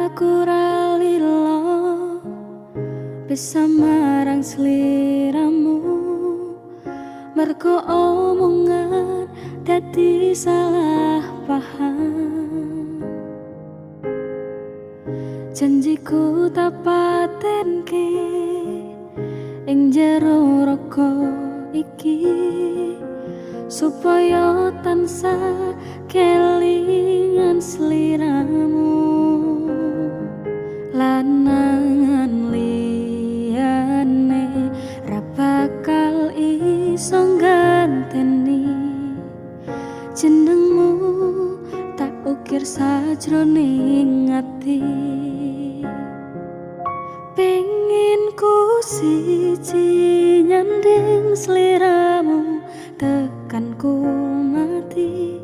aku ra lilo bisa marang sliramu, mergo omongan dadi salah paham. Janjiku tak patenke ing jero raga iki, supaya tansah kelingan sliramu. Lanangan liyane ra bakal iso ganteni jenengmu, tak ukir sajroning ati. Pengen ku siji nyanding sliramu tekan ku mati,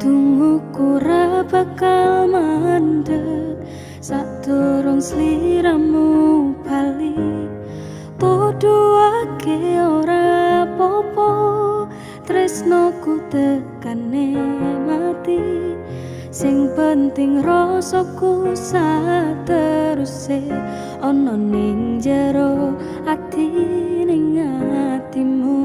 tungguku ra bakal mandeg sadurung sliramu bali. Podo ake ora popo tresnoku tekane mati, sing penting rasaku sateruse ana ning jero ati ning atimu.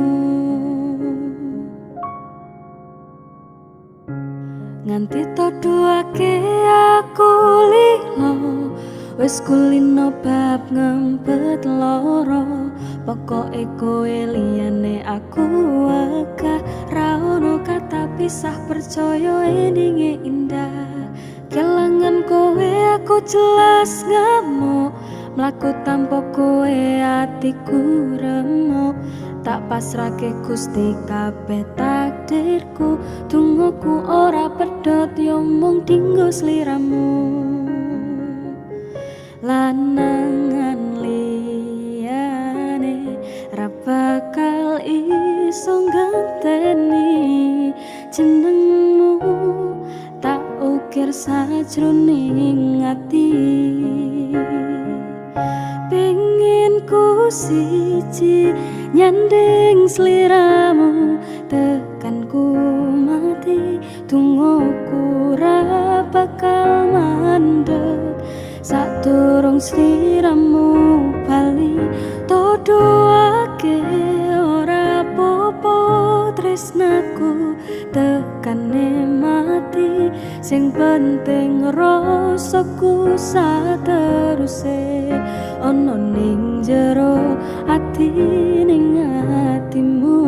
Nganti todoake aku lilo, wis kulino bab ngempet loro. Pokoke kowe liyane aku akeh, ra ono kata pisah, percaya endinge indah. Kelangan kowe aku jelas ngamuk, mlaku tanpa kowe atiku remuk. Tak pasrahke Gusti kabeh takdirku, tungguku ora pedhot yo mung dinggo sliramu. Lanangan liyane ra bakal iso ganteni jenengmu, tak ukir sajroning ati. Pengen ku siji nyanding sliramu tekan ku mati, tungguku ra bakal mandeg sadurung sliramu bali. Todoake ora popo tresnaku tekane mati, sing penting rasaku sateruse ana ning jero ati ning atimu.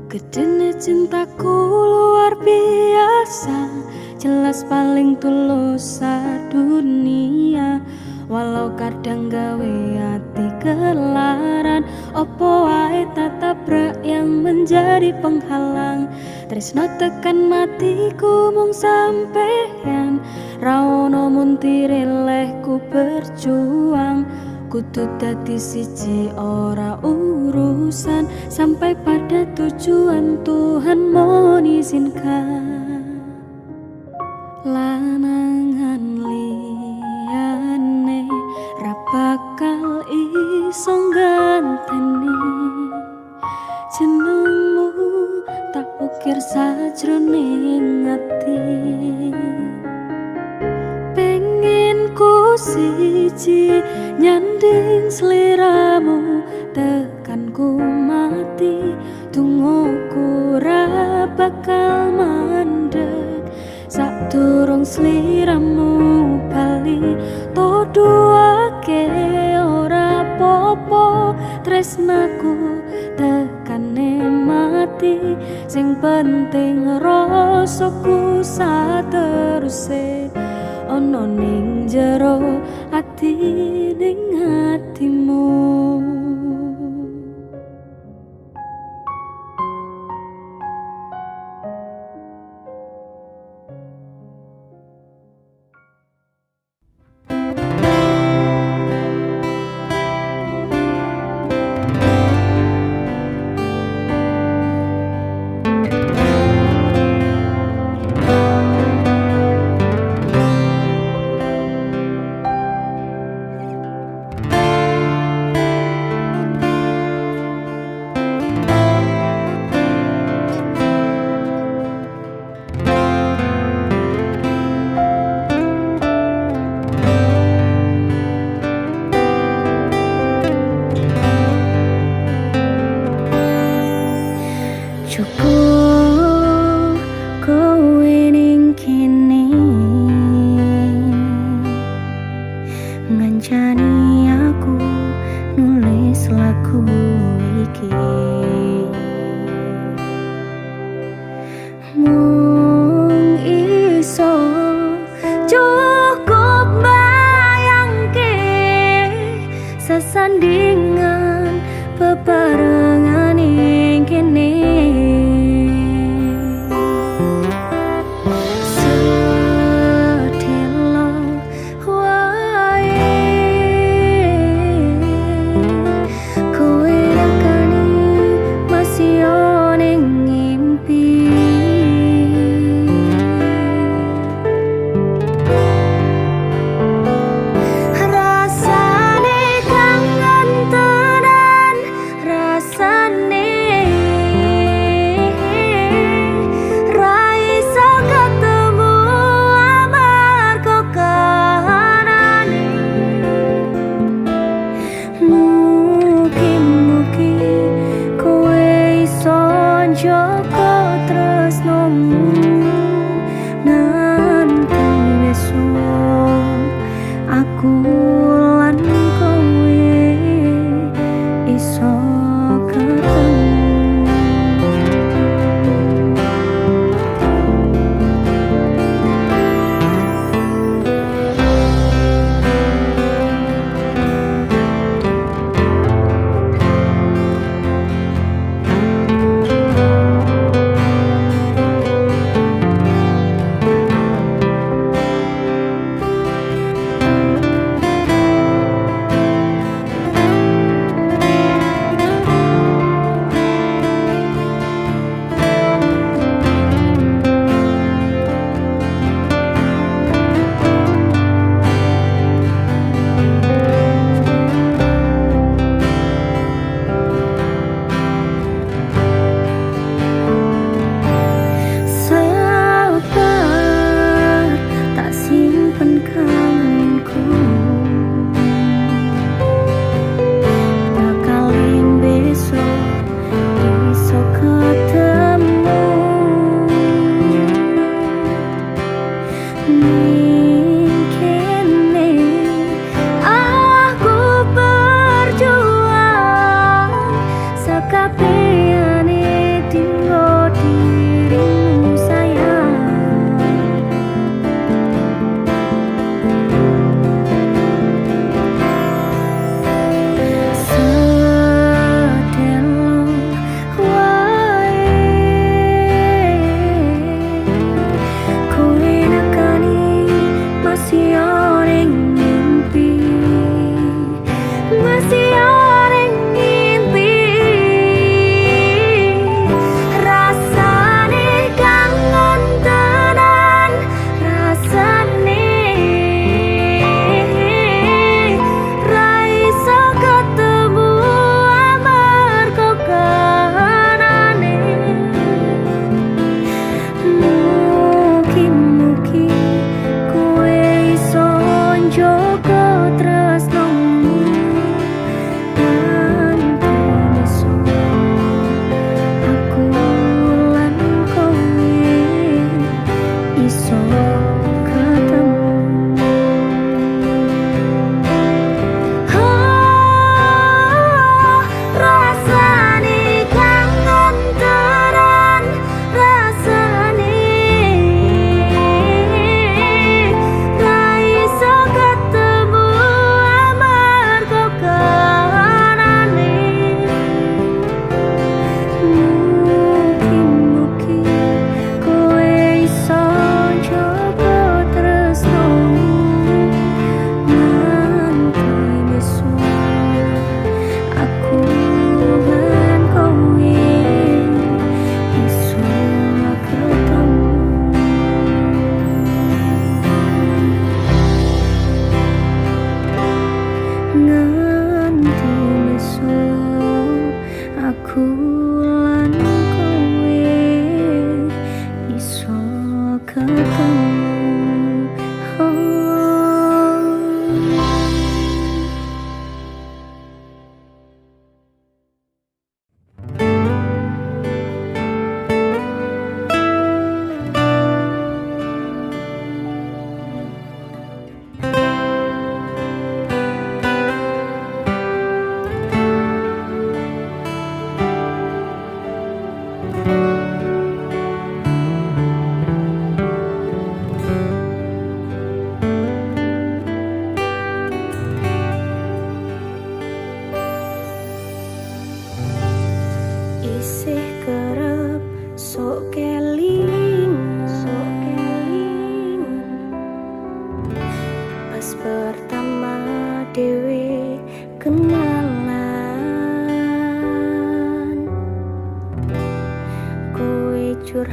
Gedene cintaku luar biasa, jelas paling tulus sadunia. Walau kadang gawe hati kelaran, opo wae tatabrak yang menjadi penghalang. Tresno tekan matiku mung sampeyan, ra ono muntire lehku berjuang. Kudu dadi siji ora urusan, sampai pada tujuan Tuhan mengizinkan. Lanangan liyane ra bakal iso ganteni jenengmu, tak ukir sajroning ati. Pengen ku siji nyanding sliramu tekan ku mati, tungguku ra bakal mandeg sadurung sliramu bali. Todoake ora popo tresnaku tekane mati, sing penting rasaku sateruse ana ning jero ati ning atimu. mung iso cukup bayangke sesandingan bebarengan ing kene sedelo wae kowe rakani masih ning ngimpi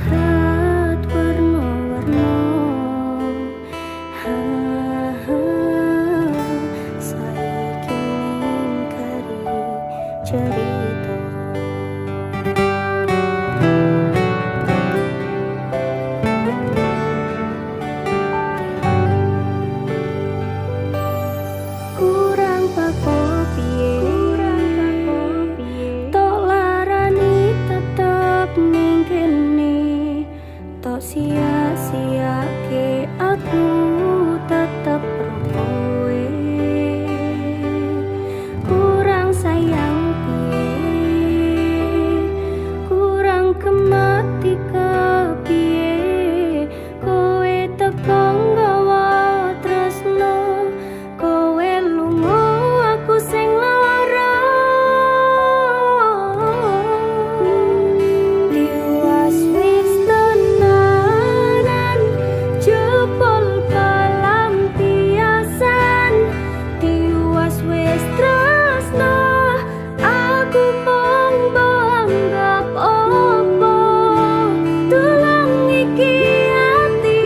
hat warna-warna. Saiki ningkari cerita. Kurang pako piye, tok larani tetep ning kene, tok sia-siake aku tetep kowe. Kurang sayang piye, kurang kemati kepiye, kowe teko nggawa tresno, kowe lunga aku sing lara. Tiwas wis tenanan jebol pelampiasan, tiwas wis tresno aku mung anggap opo. Tulung iki ati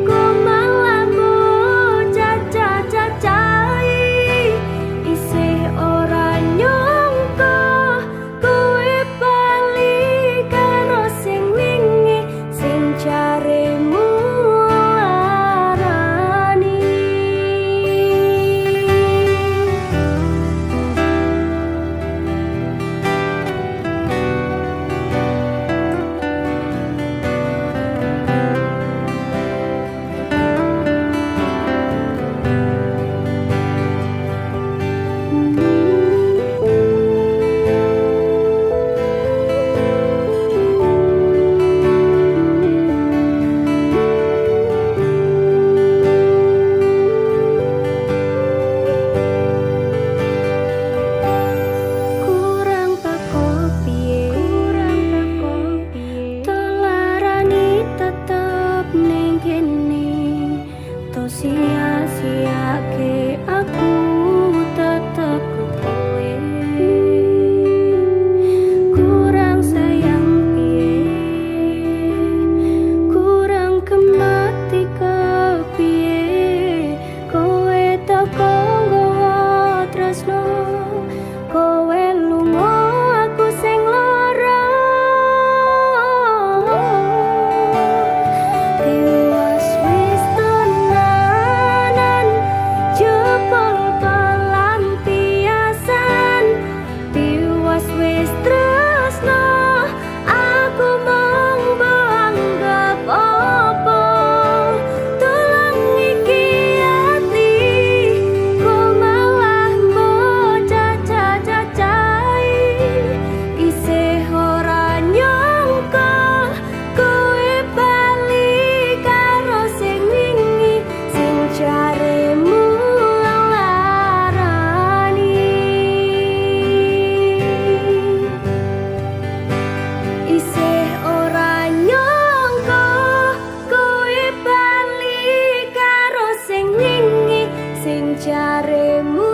kok malah cacah-cacai, isih ora nyangka kowe bali karo sing wingi sing jaremu larani. Kurang pako piye, tok larani tetep ning kene, tok sia-siake aku tetep kowe. Kurang sayang piye, kurang kemati kepiye, kowe teko nggawa tresno, kowe lunga aku sing lara. Tiwas wis tenanan jebol pelampiasan, tiwas wis tresno aku mung anggap opo. Tulung iki ati kok malah cacah-cacai, isih ora nyangka kowe bali karo sing wingi sing jaremu larani. Isih ora nyangka kowe bali karo sing wingi sing jaremu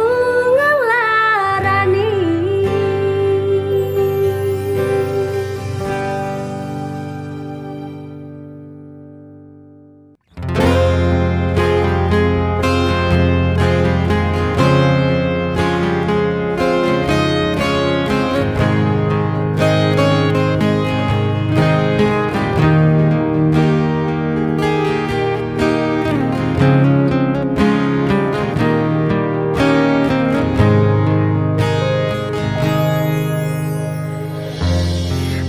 ngelarani.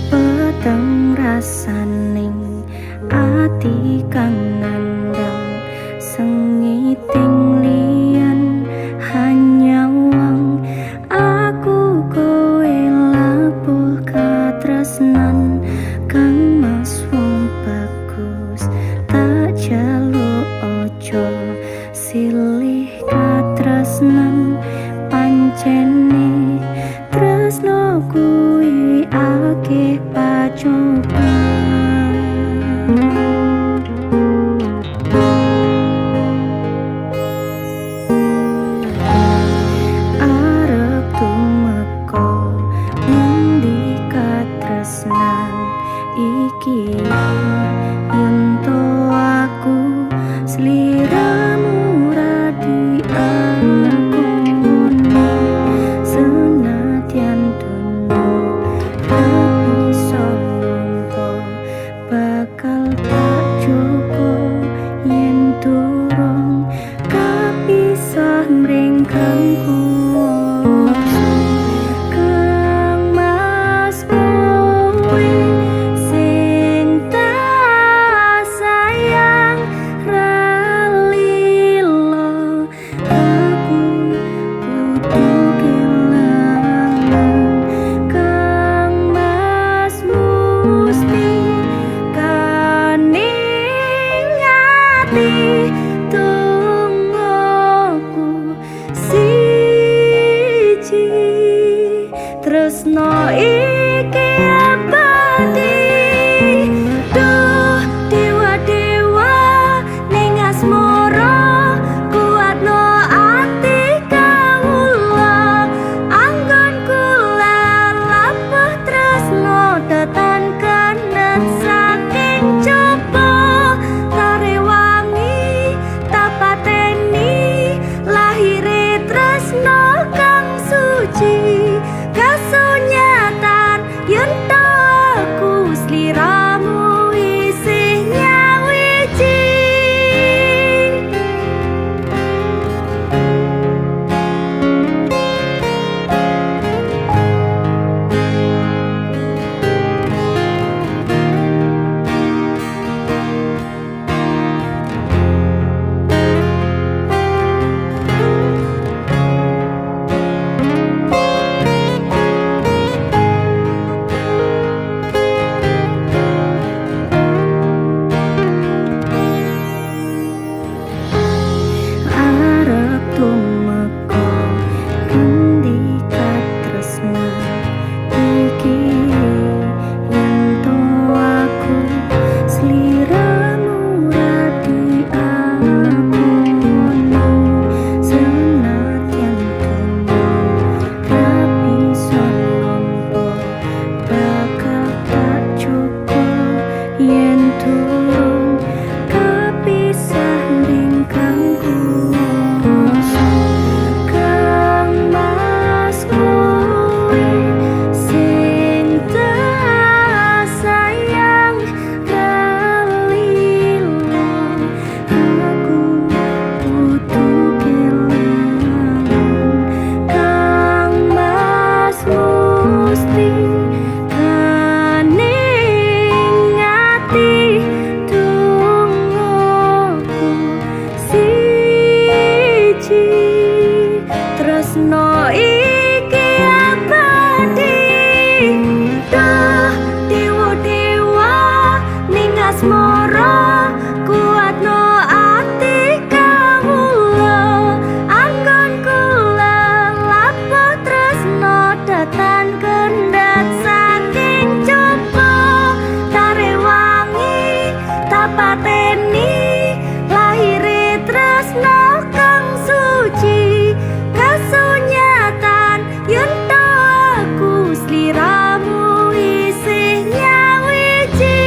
Peteng rasaning ati kang nandang sengiting liyan hanya wang aku kowe labuh katresnan kang mas wong bagus tak jaluk ojo silih katresnan pancene tresno kuwi akeh pacoban. Yento aku sliramu radi akoni senadyan dunyo tapi sonongko bakal tak joko yen durung kapisah mring kang kuwasa kang mas kowe sing tak sayang ralilo aku butuh kelangan kang mas musti kaningati tungguku siji tresno iki abadi duh dewa-dewa ning asmara kuatno ati kawula anggon kula lapah tresno tetan kanan saking coba tare wangi tapateni lahire tresno kang suci kasunyatan yen aku sliramu isih nyawiji arep tumeka endi katresnan iki yento aku sliramu radi akoni senadyan dunyo tapi sonongko bakal tak cukup yen durung kapisah ning kang kuwasa kang mas kowe sing tak sayang ralilo aku butuh kelangan kang mas musti kaningati tungguku siji tresno iki abadi duh dewa-dewa ning asmara kuatno ati kawula anggon kula lapah tresno tetan kendhat saking coba tare wangi tapateni lahire tresno kang suci kasunyatan yen aku sliramu isih nyawiji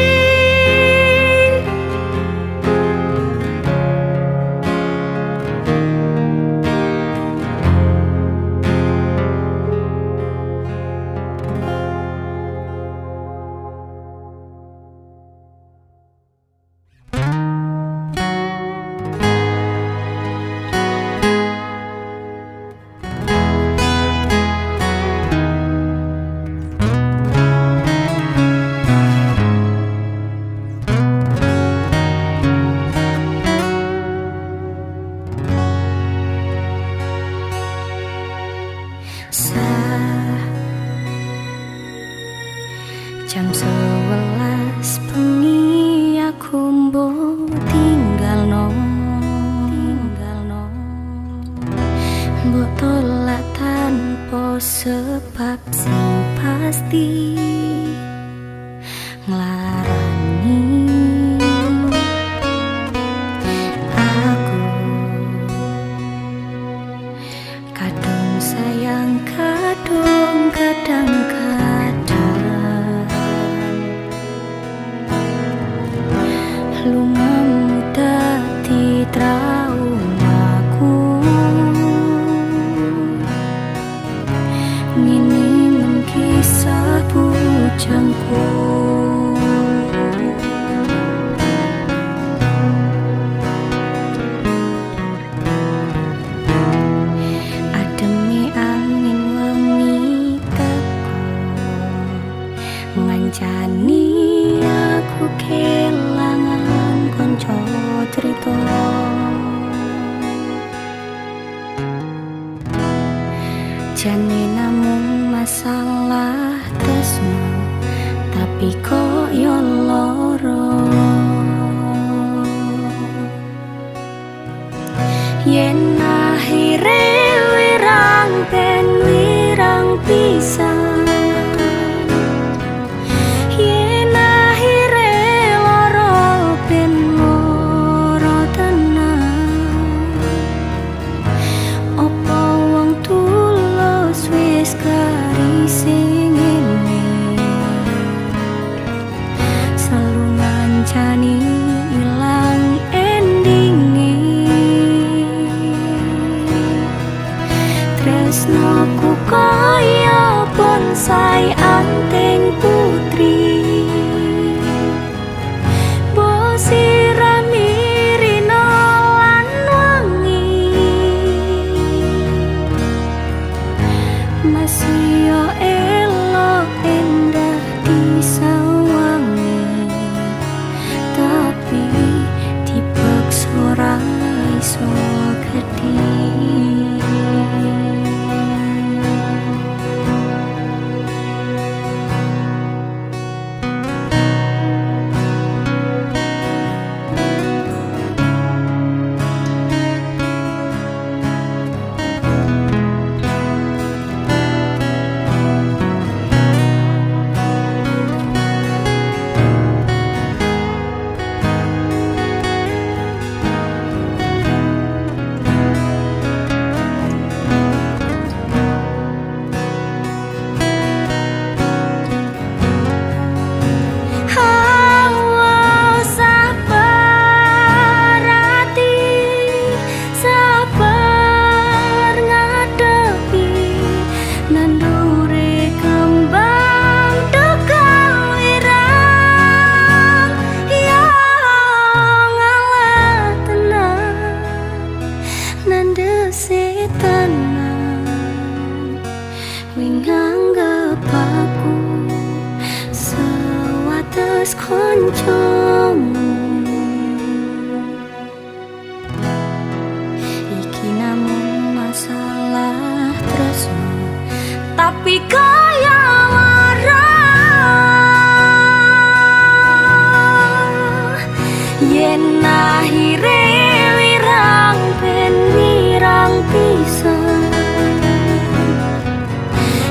jam 11 bengi aku mbok tinggalno mbok tolak tanpa sebab sing pasti nglarani aku kadung sayang kadung kadang-kadang lungamu dadi traumaku, ngene kisah bujangku. Ademe angin wengi teko ngancani aku kelangan konco cerita. Jane namung masalah tresno, tapi kok yo loro. Yen akhire wirang ben wirang pisan, yen akhire loro ben loro tenan. Opo wong tulus wis garising ngene, selalu ngancani ilang endinge. Tresnoku kaya bonsai anting putri, mbok sirami rino lan wangi, masih yo elok endah disawangi, tapi dipaksa ora iso gedhe. Nganggep aku sewates koncomu, iki namung masalah tresno, tapi kaya lara. Yen akhire wirang ben wirang pisan,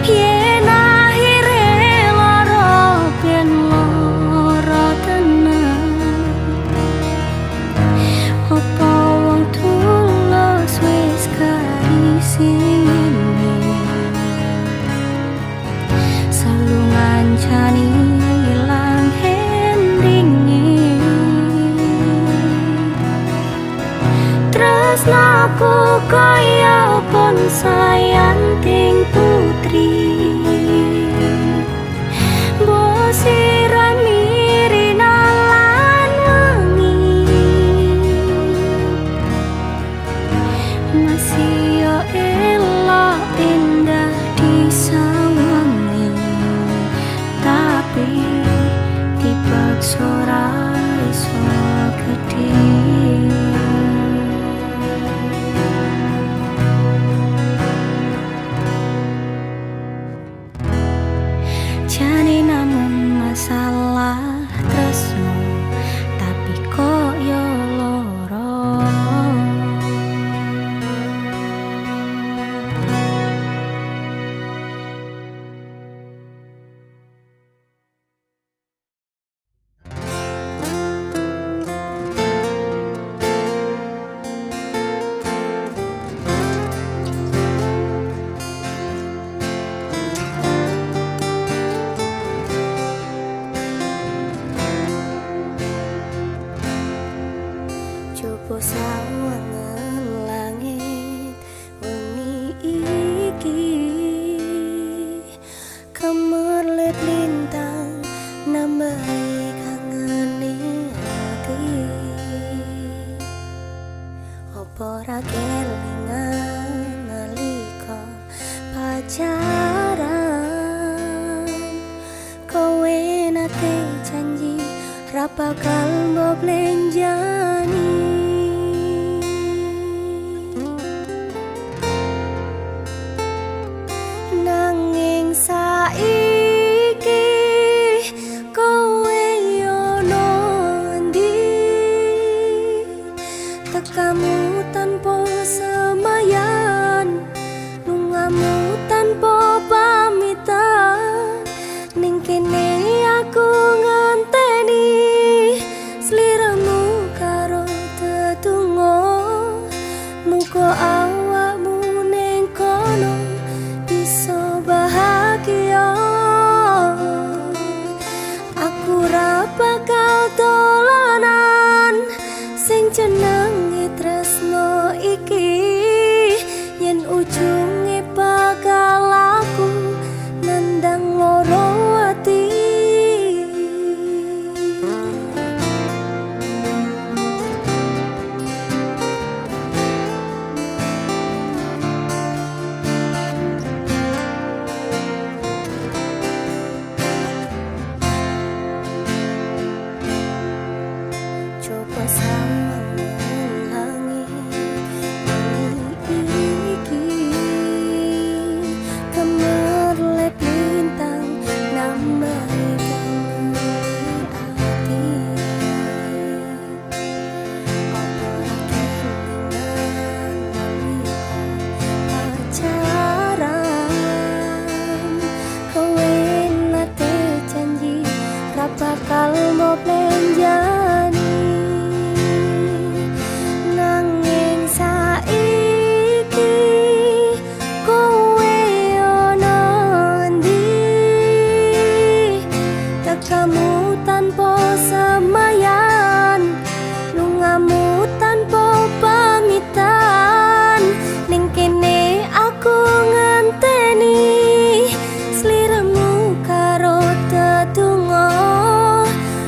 yen akhire loro ben loro tenan. Opo wong tulus wis garising ngene, selalu ngancani ilang endinge. Tresnaku kaya bonsai anting putri, mbok sirami rino lan wangi, masih yo elok endah disawangi, tapi dipaksa ora iso gedhe. Coba sawangan langit wengi iki, kemerlip lintang nambahi kangane ati. Apa ra kelingan nalika pacaran, kowe nate janji ra bakal mbok lenjani. Nanging saiki kowe ono ndi, tekamu tanpa semayan, lungamu tanpa pamitan. Ning kene aku ngenteni sliramu karo tetunggo, muga awakmu ning kono bisa bahagia. Aku ra bakal dolanan sing jenenge tresno iki, yen ujunge bakal aku nandang loro ati. Coba sawangan langit iki, kemerlip lintang nambahi kangane ati. Apa ra kelingan nalika pacaran, kowe nate janji ra bakal mbok lenjani. Nanging saiki kowe ono ndi, tekamu tanpa semayan, lungamu tanpa pamitan. Ning kene aku ngenteni sliramu karo tetunggo,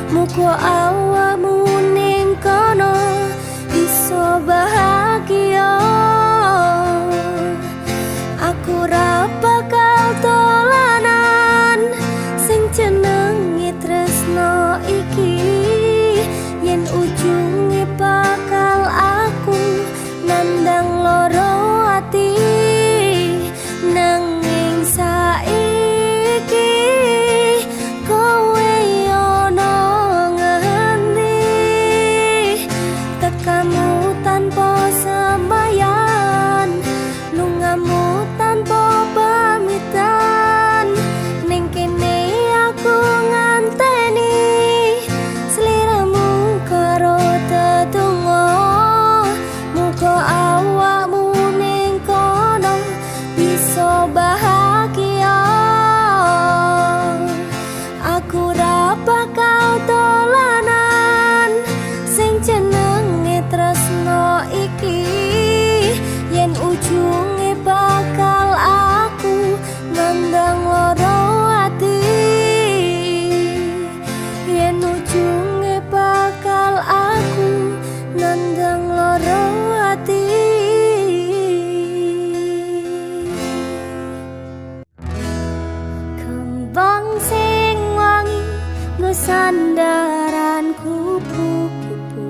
muga awakmu ning kono bisa bahagia. Aku ra bakal dolanan sing jenenge tresno iki, yen ujunge bakal aku nandang loro ati. Nanging saiki kowe ono ngendi, tekamu tanpa semayan, lungamu tanpa pamitan. Ning kene aku ngenteni sliramu karo tetunggo, muga awakmu ning kono bisa bahagia. Aku ra bakal dolanan sing jenenge tresno iki, yen ujunge bakal aku nandang loro ati. Yen ujunge bakal aku nandang loro ati. Kembang sing wangi nggo sandaran kupu-kupu,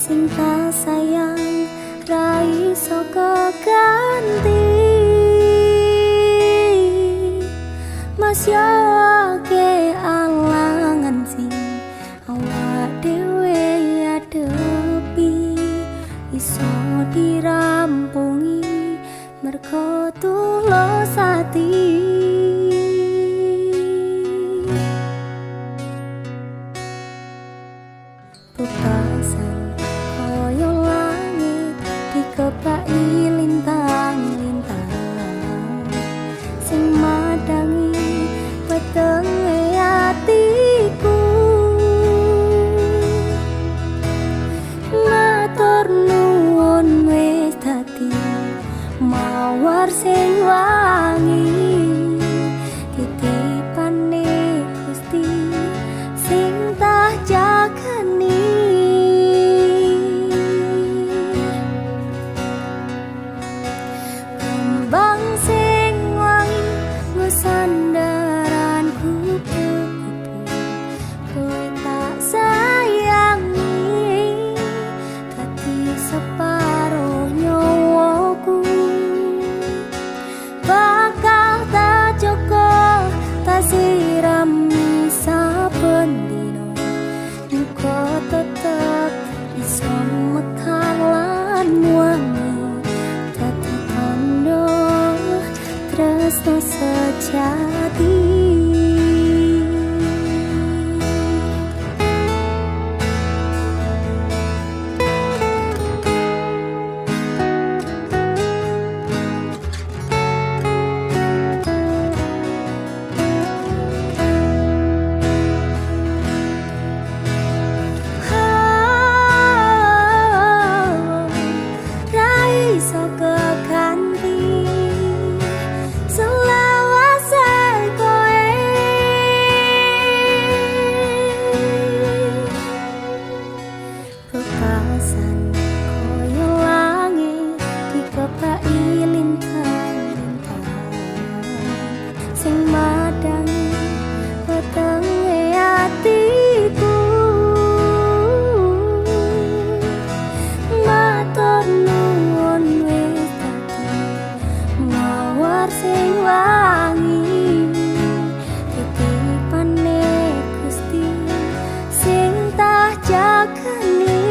sing tak sayang ra iso keganti. Mas yo ke alangan sing awak dhewe adepi, iso dirampungi mergo tulus ati. Bebasan koyo langit dikepaki lintang-lintang sing madangi wetenge atiku. Matur nuwun wis dadi mawar sing wangi, titipane Gusti sing tak jagani. Kembang sing wangi nggo sandaran kupu-kupu, kowe tak sayangi dadi separuh nyawaku. Bakal tak cukup tak sirami saben dino, muga tetep iso mekan lan wangi dadi tandha tresno sejati. Bebasan koyo langit dikepaki lintang-lintang sing madangi wetenge atiku. Matur nuwun wis dadi mawar sing wangi, titipane Gusti sing tak jagani.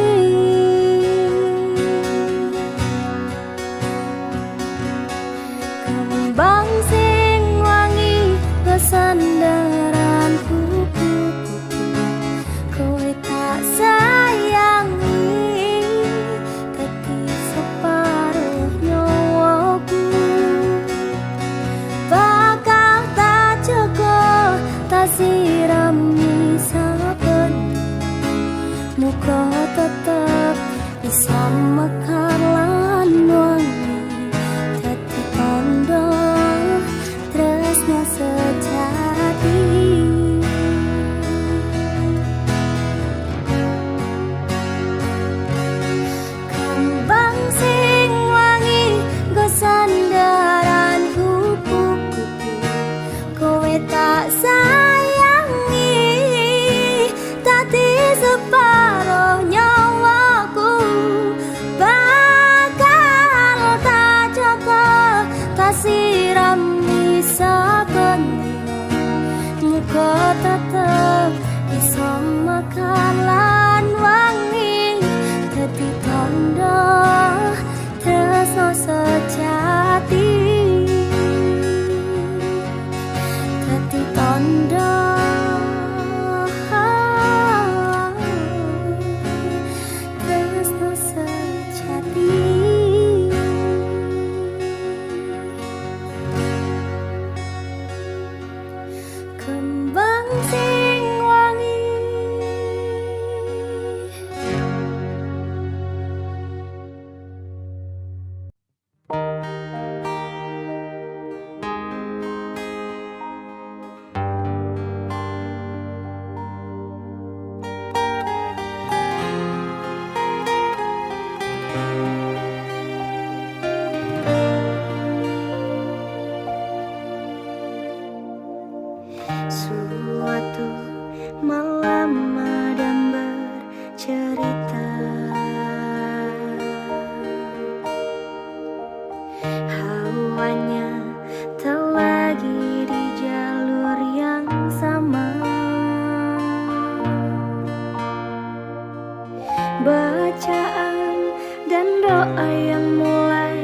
bacaan dan doa yang mulai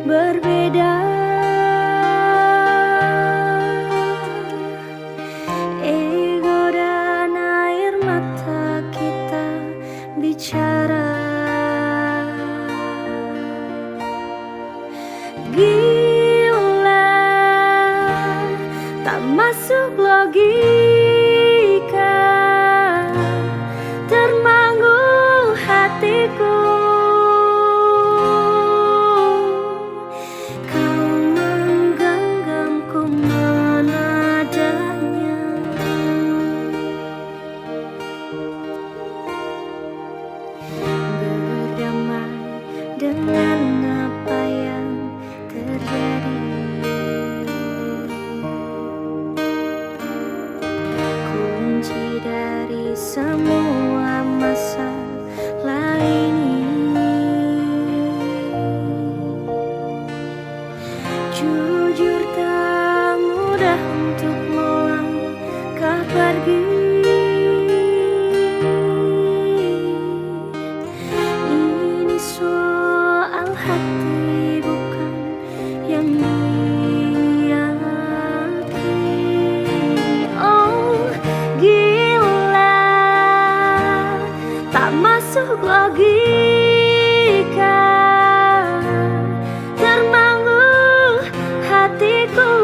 berbeda. Ego dan air mata kita bicara. Gila, tak masuk logika, termangu hatiku. Kau menggenggamku menadanya, berdamai dengan apa yang terjadi. Kunci dari semua masalah ini, jujur tak mudah untuk melangkah pergi. Ini soal hati bukan yang diyakini. Oh gila, tak masuk logika, termangu hatiku.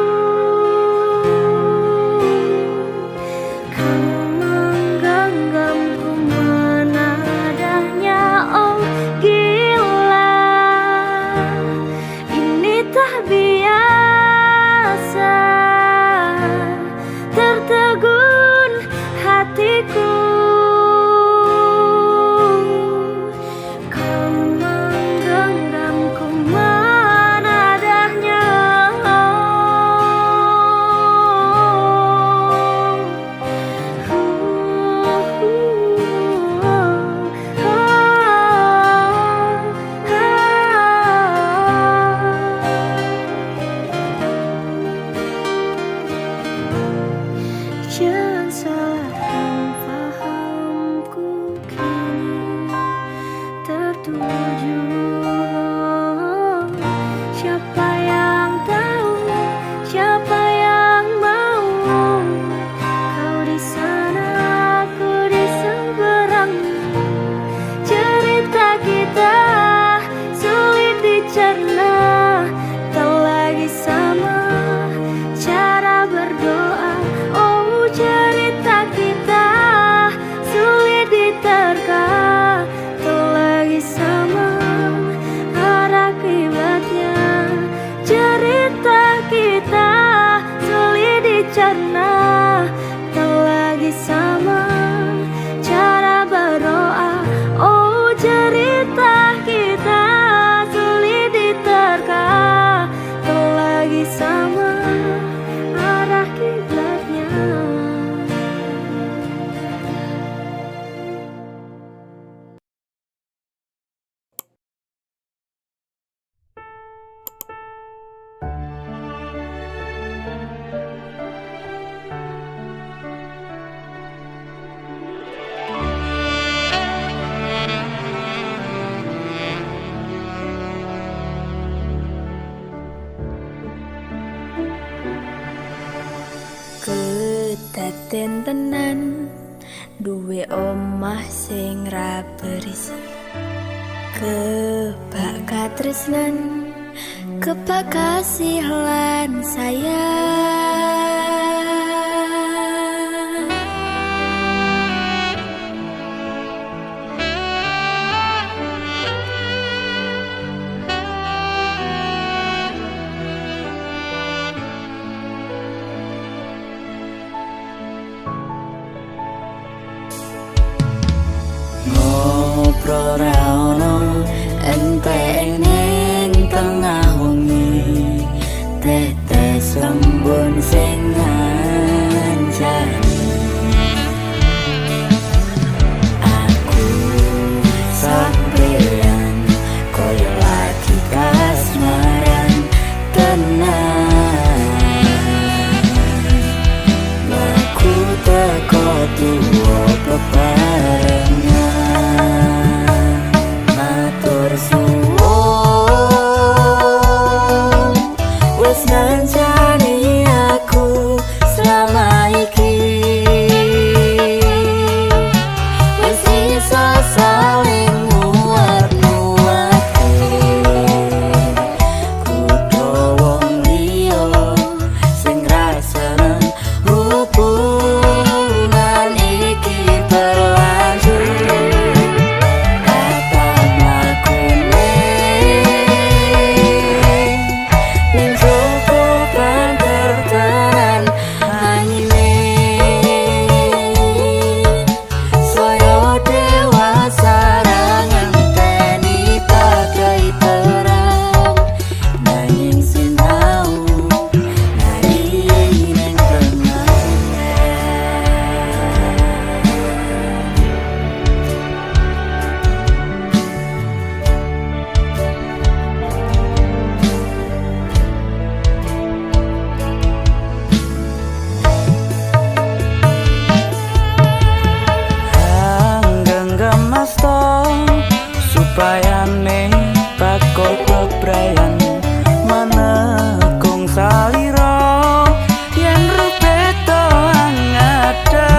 Kau menggenggamku menadanya. Oh gila, ini tak biasa, tertegun hatiku. Kau menggenggamku menadanya. Jangan salahkan pahamku kini tertuju. Siapa yang tahu, siapa yang mau? Kau di sana, aku di seberang. Cerita kita sulit dicerna, tak lagi sama cara berdoa. Oh cerita kita sulit diterka, tak lagi sama arah kiblatnya. Cerita kita sulit dicerna, tak lagi sama cara berdoa. Oh cerita kita sulit diterka, tak lagi sama arah kiblatnya. Ketaten tenan, duwe omah sing ra berisik. Kebak katresnan, kebak kasih lan sayang. Ngobrol ra ono enteng ning tengah wengi, tetes lembun wayane bakal bebrayan manekung salira yen rupeto angada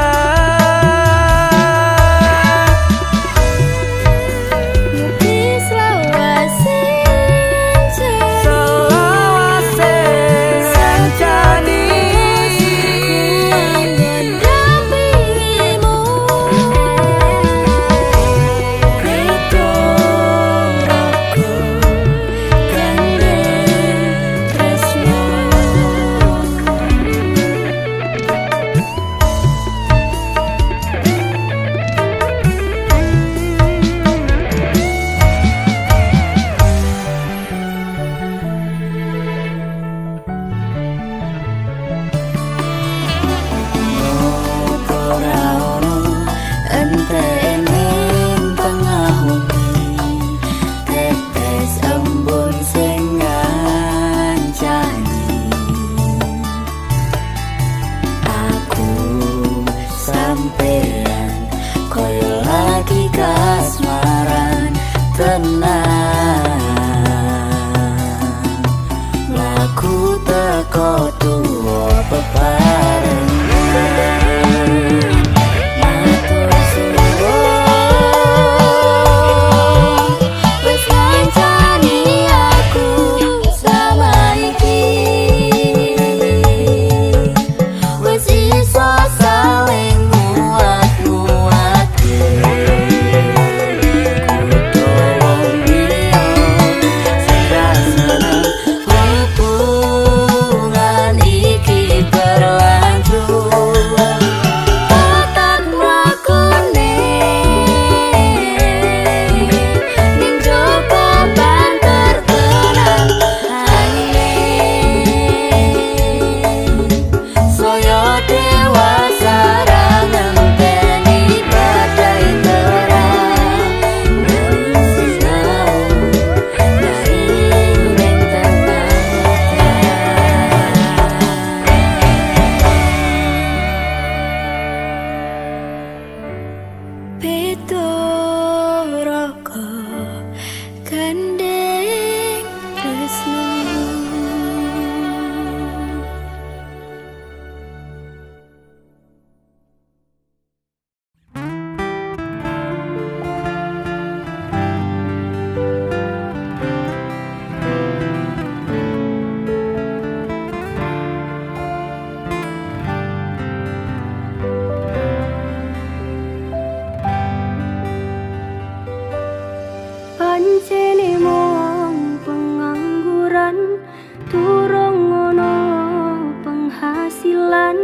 laku teko tuwa bebareng matur suwun wis ngancani aku sama iki wis iso saling nguat-nguatke pancene mong pengangguran turung ngono penghasilan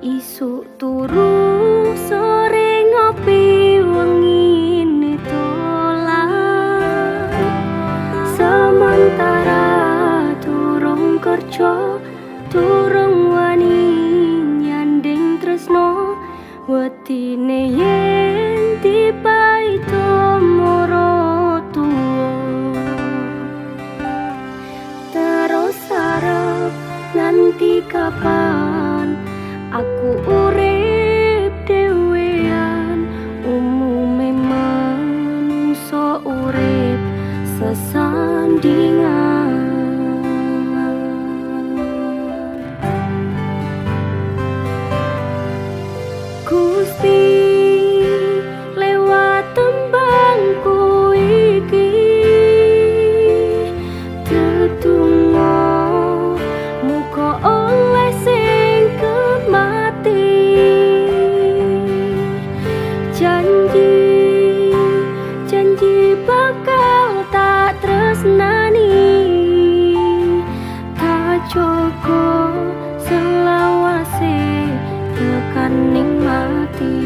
isuk turu sore ngopi wengi tolan sementara turung kerja turung wani nyanding tresno wetine yen tiba itu moro nanti kapan aku urip dhewean umume manungsa urip sesandingan Gusti lewat tembangku iki tetunggo oleh sing kemati janji bakal tak tresnani tak jogo selawase tekaning mati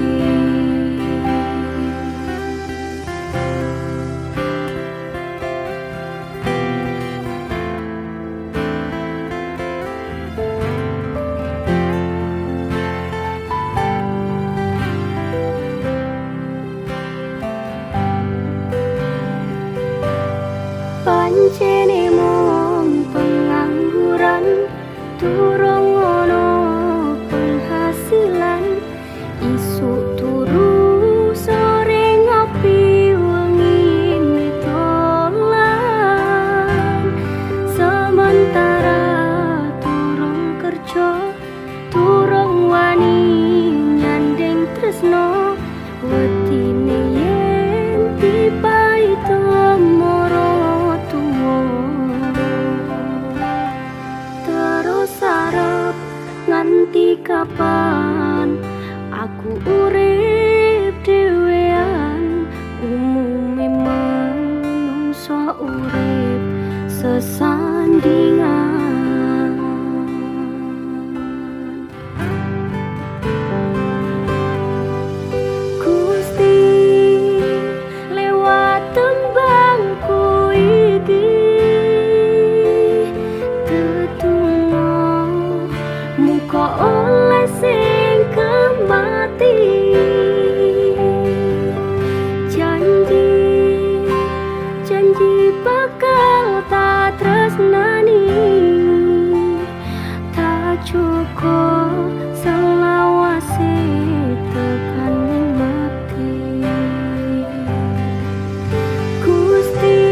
kapan aku urip dhewean. Umume manungsa urip sesandingan. Gusti lewat tembangku iki tetunggo muka oleh sing kemati. Janji bakal tak tresnani, tak cukup selawase tekan ning mati. Gusti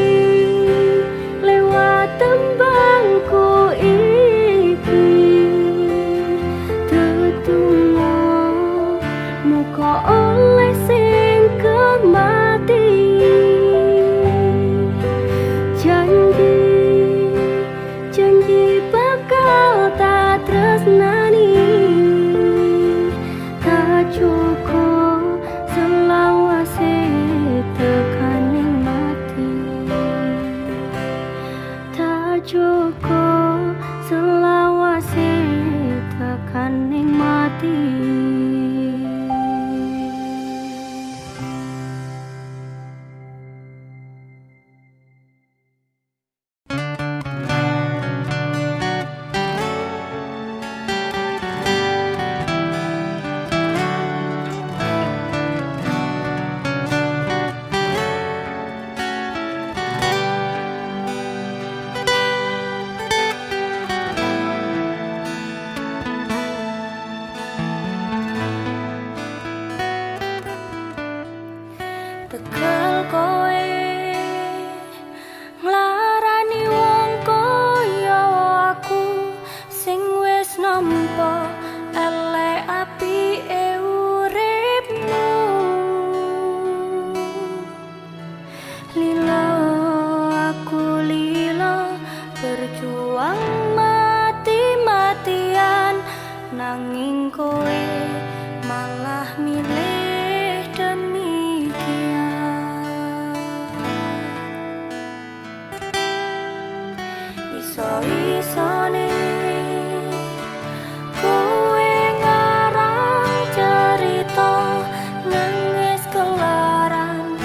lewat tembangku iki tetunggo muka oleh sing kemati. Janji bakal tak tresnani, tak cukup selawase tekan ning mati. Tak cukup selawase tekan ning mati. Tekel kowe nglarani wong kaya aku sing wis nampa elek apike uripmu. Lila aku lila berjuang mati-matian, nanging kowe malah milih demi iso-isone kowe ngarang cerita nangis kelaran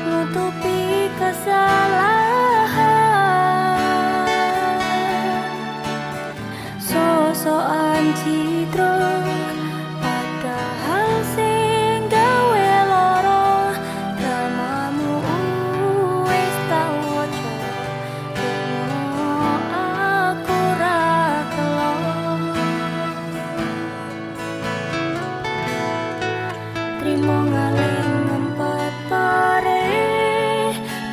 nutupi kesalahan. Sosokan citra padahal sing gawe lara dramamu wis tak waca. Trimo ngaling ngempet pare,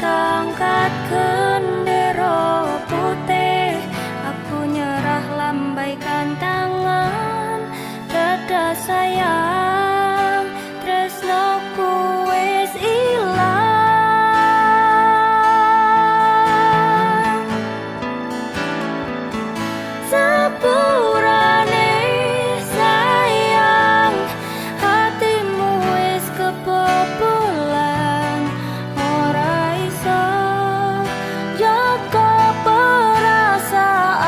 tangkat gendera putih. Aku nyerah lambaikan tangan, dadah sayang, tresnoku wis ilang. Sepurane sayang, hatimu wis kebobolan, ora iso jaga perasaan.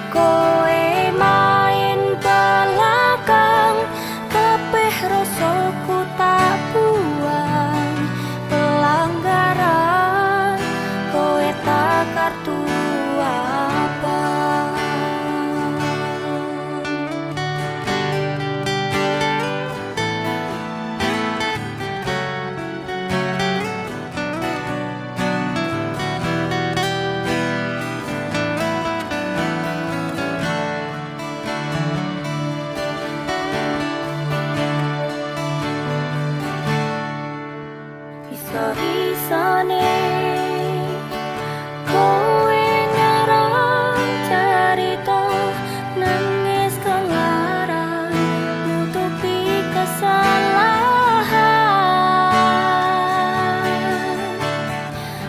Kowe main belakang, kabeh rasaku tak buang. Pelanggaran kowe tak kartu abang. Iso-isone kowe ngarang cerita nangis kelaran nutupi kesalahan.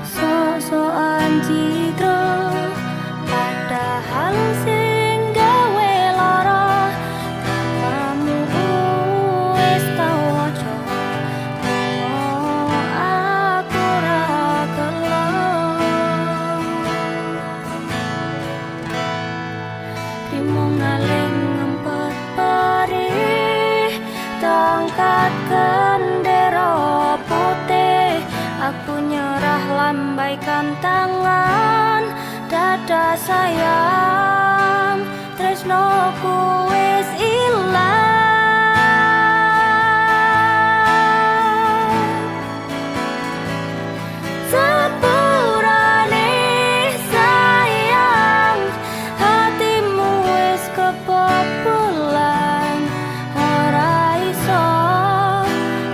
Sosokan citra padahal sing gawe tantangan dada sayang tresnoku wis ilang sepurane sayang hatimu wis kebobolan ora iso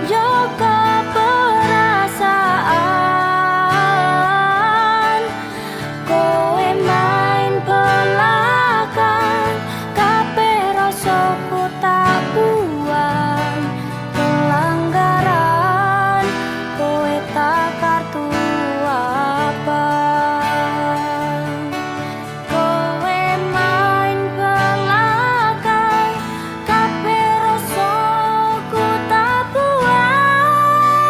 jaga perasaan kowe main belakang kabeh rasaku tak buang pelanggaran kowe tak kartu abang kowe main belakang kabeh rasaku tak buang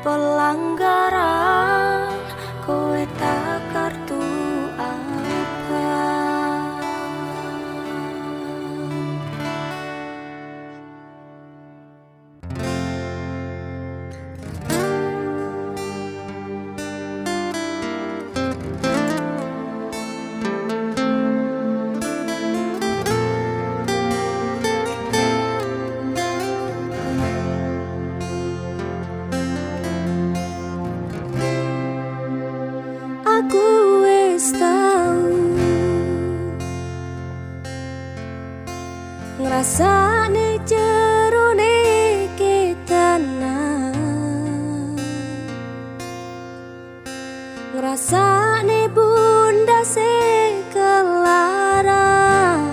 pelanggaran kowe tak kartu abang. Aku wis tau ngrasane jerone ketanan ngrasane bundase kelaran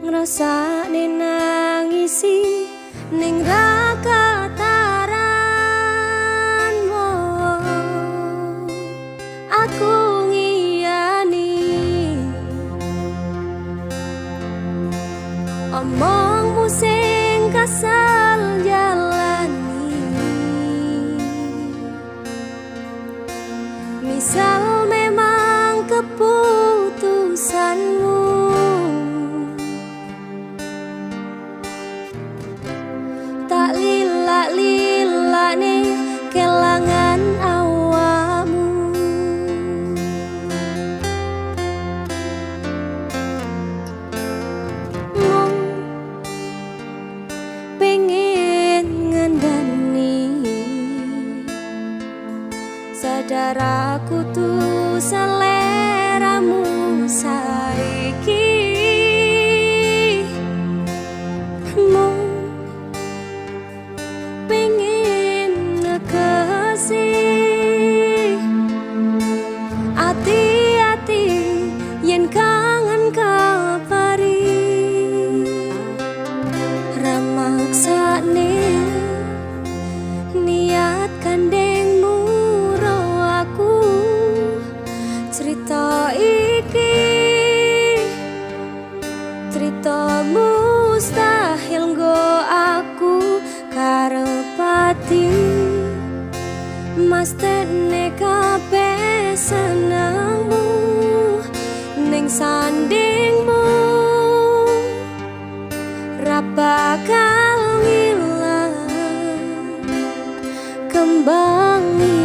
ngrasane nangisi ning ra kataran aku ngiyani omongmu sing kasal jalani misal memang keputusanmu tak lila-lilane kelangan awamu mung pengen ngandani sadar aku tuh seleramu saiki mung pengen nekesi hati-hati yen kangen kabari ramaksane niat kandengmu ro aku cerita iki cerita mustahil nggo aku karepati mas tene kabeh senengmu ning sandingmu ra bakal ngilang kembangi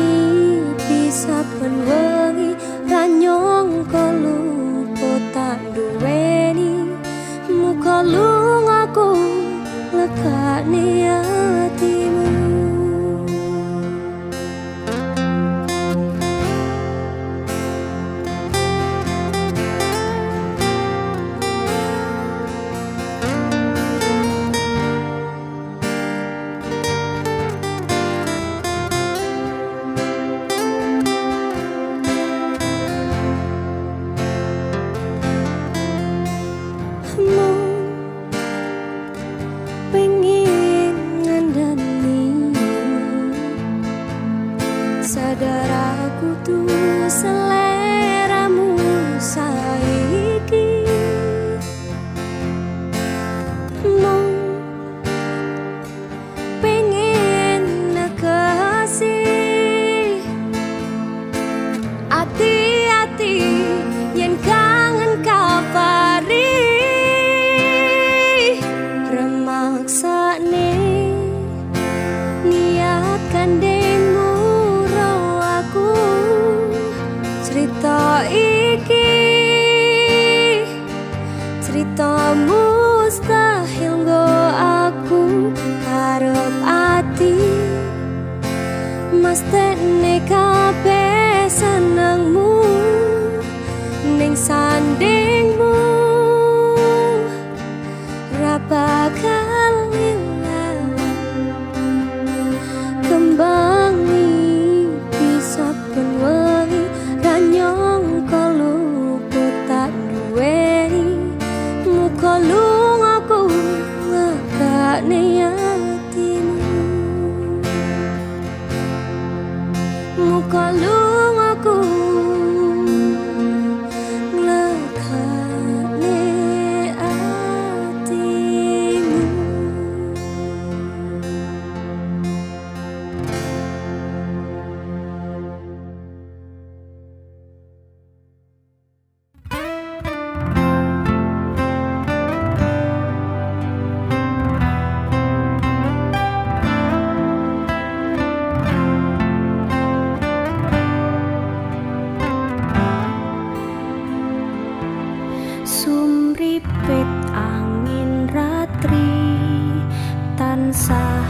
bisa ben wengi ra nyangka lupa tak duweni muka lungaku lekane hatimu. Sadar aku tuh seleramu saiki mau pengen nekesi hati-hati yen kangen kabari remaksa mesthekne kabeh senengmu ning sandingmu ra bakal ilang kembang iki saben wengi ra nyangka luput tak duweni muga lungaku ngekakne atimu muga lungaku ngekakne atimu. Sumripit angin ratri tansah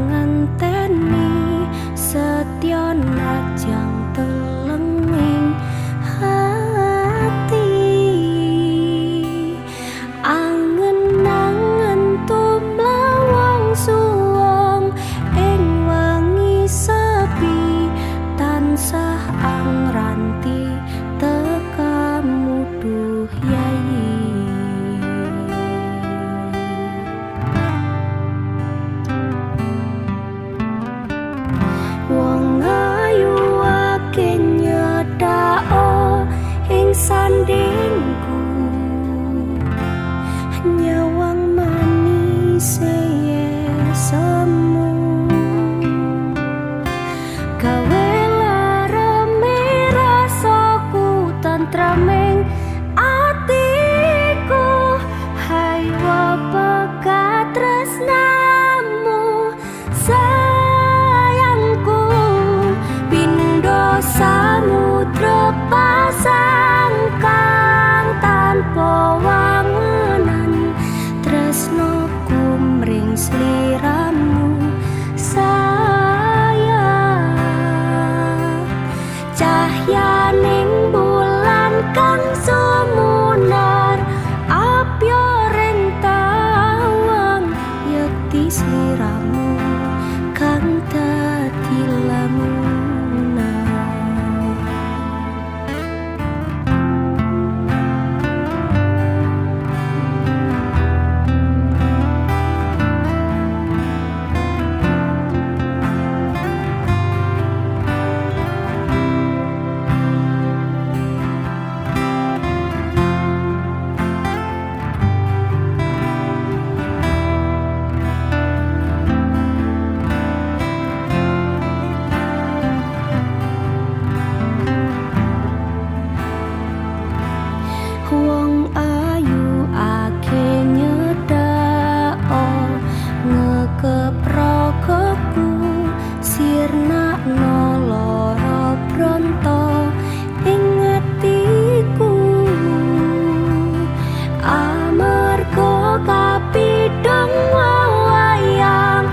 ngenteni setya najang telenging hati angen-angen tumlawang suwung ing wengi sepi tansah angranti tekamu duh yayi wong ayu ake nyedhao ing sandingku nyawang manis semu gawe lareme rasaku tentraming atiku hai wabaka tresnamu sayangku pindho samudra pasang kang tanpa wangunan tresnoku mring sliramu sayang cahyaning bulan kang sumunar apyo ring tawang yekti sliramu kang dadi lamunan. Wong ayu ake nyedhao ngekeprokoku sirnakno lara bronto ing atiku amarga kapidhong wayang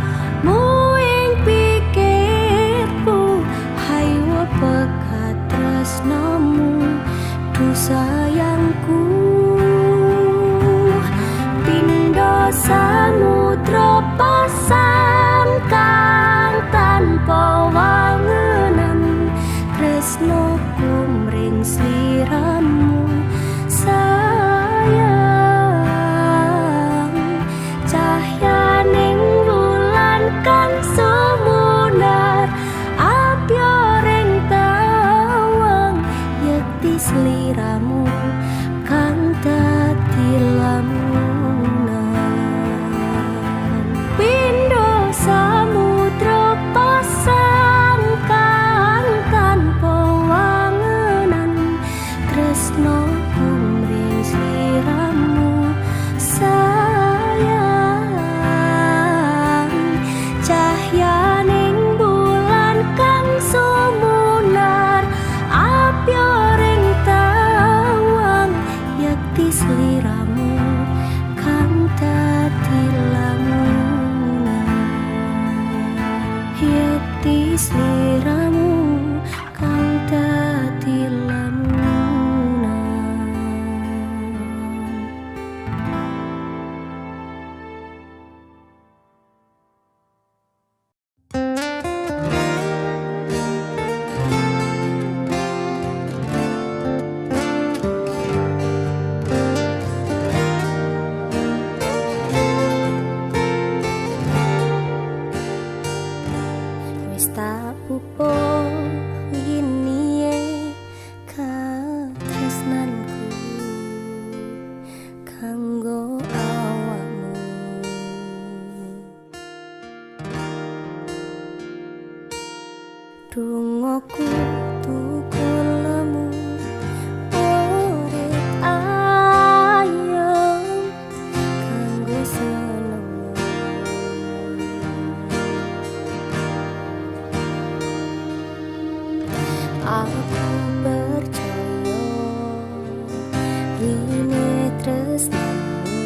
ing pikirku hai wepegat tresnamu duh sayangku pindho samudra pasang kang tanpa wangunan tresnoku mring sliramu sayang cahyaning bulan kang sumunar apyo ring tawang yekti sliramu kang dadi lamunan pindho samudra pasang kang tanpa wangunan tresnoku mring sliramu sayang cahyaning bulan kang sumunar apyo ring tawang yekti sliramu kang dadi lamunan yekti sliramu Dungoku tukul lemu urip ayem kanggo seneng. Aku percaya ini tresnamu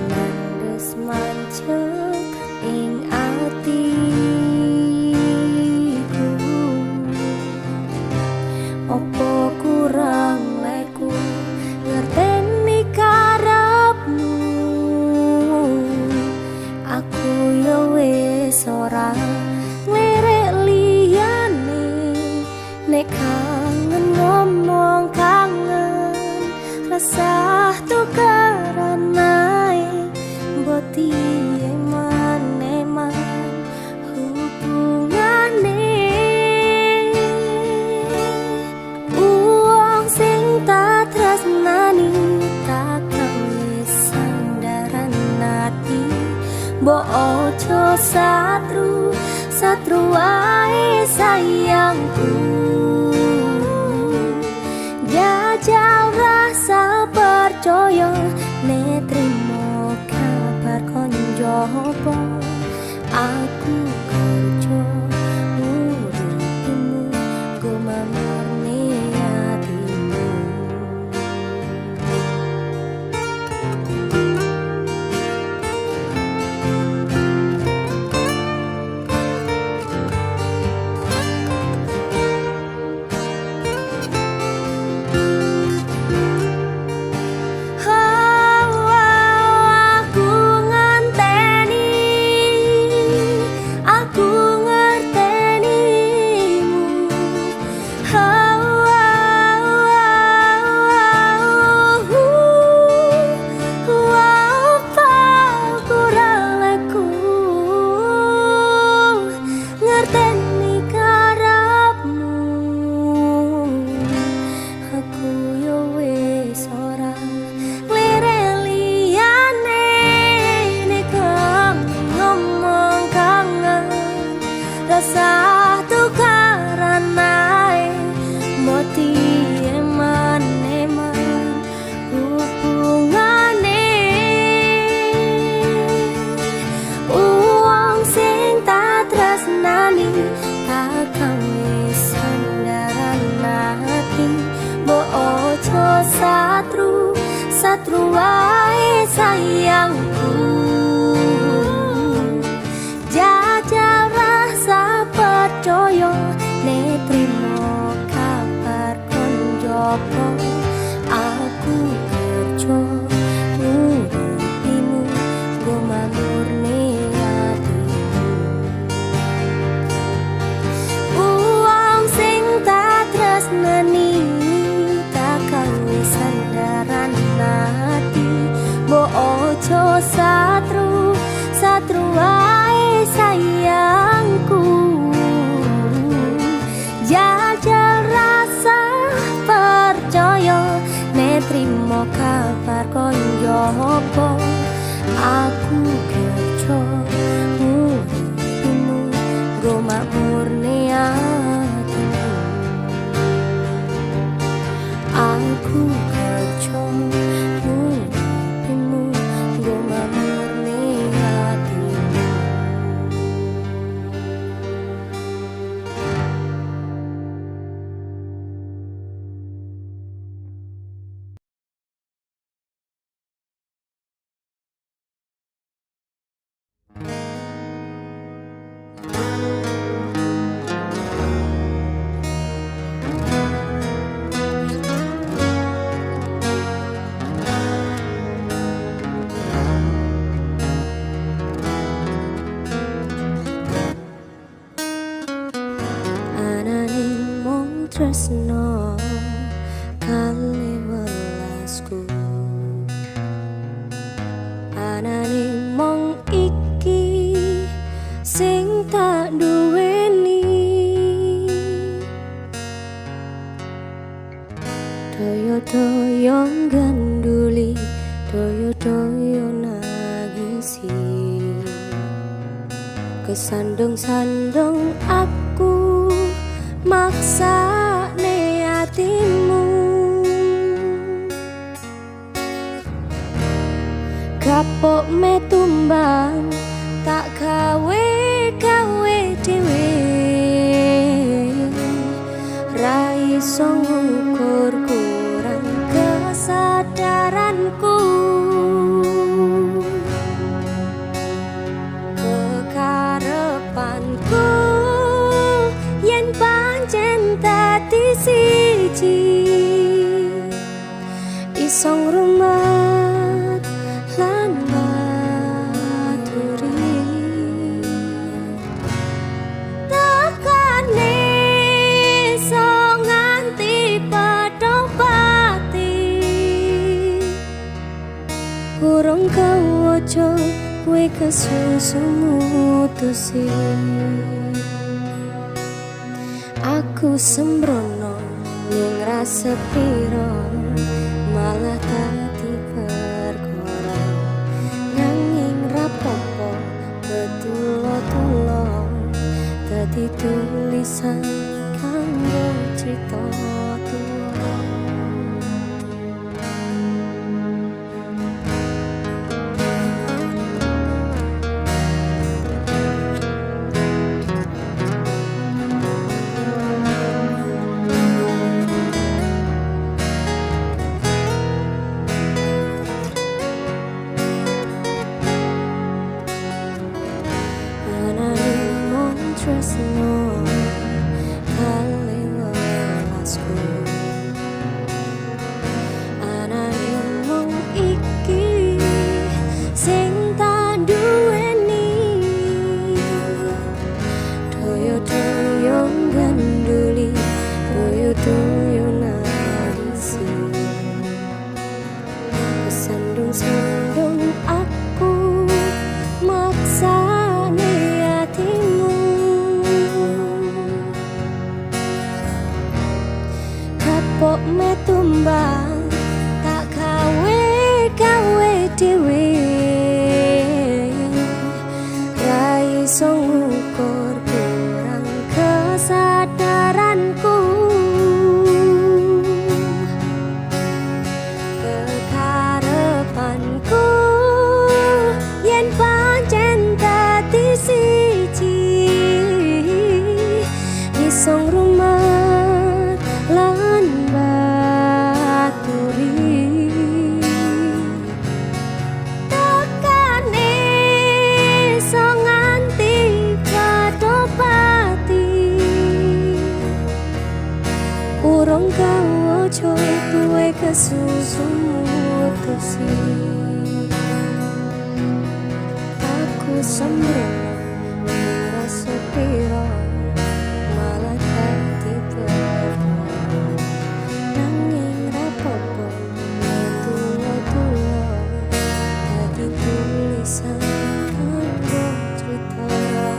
nandes mancep ing atiku. Opo kurang leku ngerteni karepmu. Aku yo wis ora nglirik liyane nek kangen ngomong kangen rasah tukaran nae boti eman-eman hubungane. Uang sing tak tresnani takkan wis sandaran ati. Mbok ojo satru, satru wae sayangku. Jajal rasa percaya ne trimo kabar kon jopo. Aku kerja uripimu gumamurni hatimu. Rasah tukaran nae moti eman-eman hubungane. Uang sing tak tresnani takkan wis sandaran ati. Mbok ojo satru, satru wae sayangku. Jajal rasa percaya ne trimo kabar kon jopo. Aku kerja uripimu gumamurni hatimu. Uang sing tak tresnani takkan wis sandaran ati. Mbok ojo satru, satru wae sayangku. Jajal rasa percaya ne trimo kabar kon jopo. Aku kerja uripimu gumamurni hatimu. Aku kerja uripimu gumamurni hatimu. Tresno kali welasku anane mong iki sing tak duweni. Toyo-toyo ganduli, toyo-toyo nangisi Kesandung-sandung aku maksa ne hatimu, kapok me tumbang tak gawe dhewe, ra iso ngukur kurang kesadaranku. Kekarepanku yen pancen dadi siji, iso ngrumat lan maturi. Tekane iso nganti padha pati, urung kawoco kowe kesusu mutusi. Aku sembrono ning rasa piro, malah dadi perkara. Nanging rapopo betulo-tulo dadi tulisan kanggo crita tuwa. Tresno kali welasku, anane mung iki sing tak duweni. Doyo-doyo ganduli, doyo-doyo narisi, kesandung-sandung aku maksa pok me tumbang tak gawe dhewe, ra iso ngukur kurang kesadaranku. Kekarepanku yen pancen dadi siji, iso ngrumat lan baturi. Tekane iso nganti padha pati, urung kawoco kowe kesusu mutusi. Aku sembrono rasa piro, malah dadi perkara. Nanging rapopo tulo-tulo dadi tulisan kanggo crita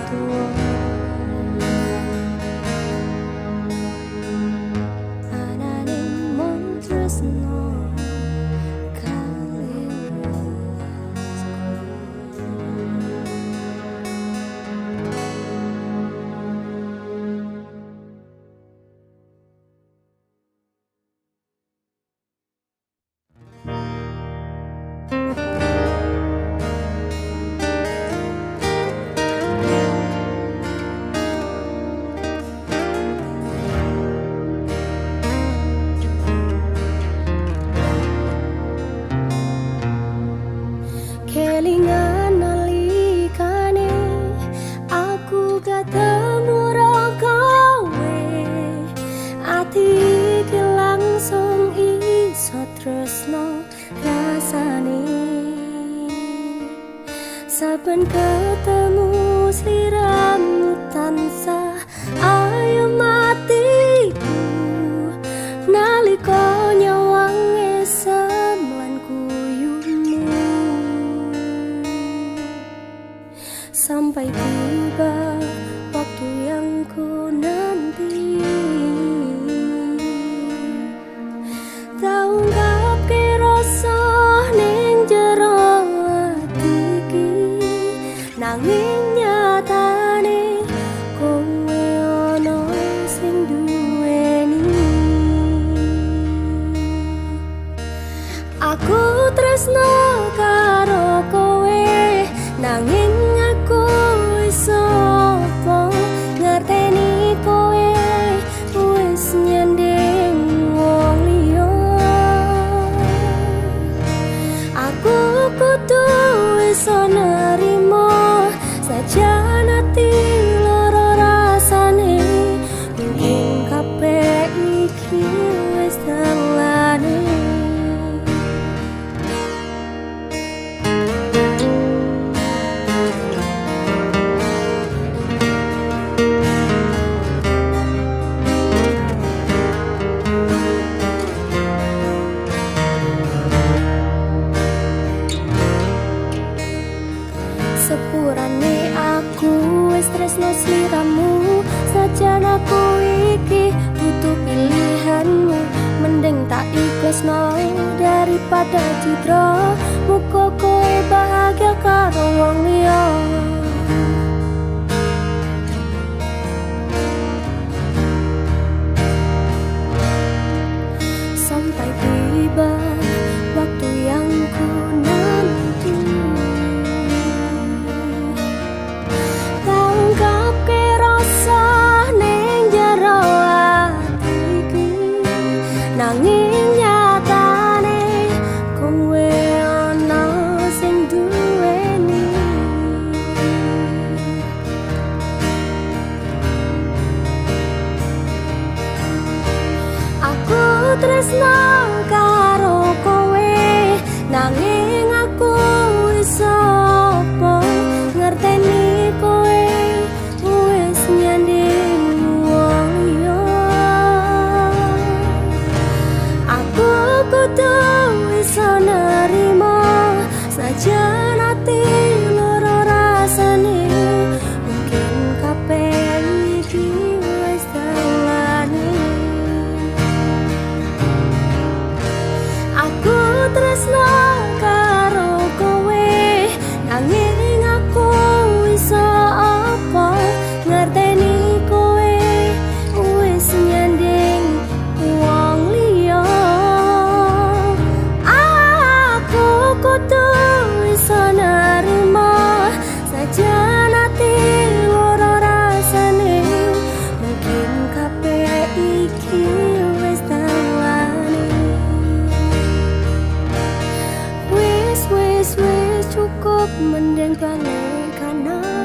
tuwa. Anane mung tresno kali kelingan nalikane aku ketemu ro kowe, ati iki langsung iso tresno rasane. Saben ketemu sliramu tansah ayo matiku, nalika nyawang esem lan kuyumu. Sampai tiba waktu yang ku nanti, tau ngapke rasa ning jero ati iki, nanging nyata iso nerimo sajan ati loro rasane mungkin kabeh iki wis telane. Sepurane aku wis tresno sliramu sajan aku iki butuh pilihanmu mending tak ikhlasno daripada citra muga kowe bahagia karo wong liya. Sampai tiba waktu yang ku nanti nanging nyatane kowe ana sing duweni. Aku tresno karo kowe nanging aku iso apa ngerteni kowe wis nyanding wong liya. Kudu iso nerimo sajan ati loro rasane mungkin kabeh iki wis telane. Aku tresno karo kowe nanging aku iso apa ngerteni kowe wis nyanding wong liya. Kudu iso nerimo sajan ati loro rasane mungkin kabeh iki wis telane. Wis cukup mending balik kanan.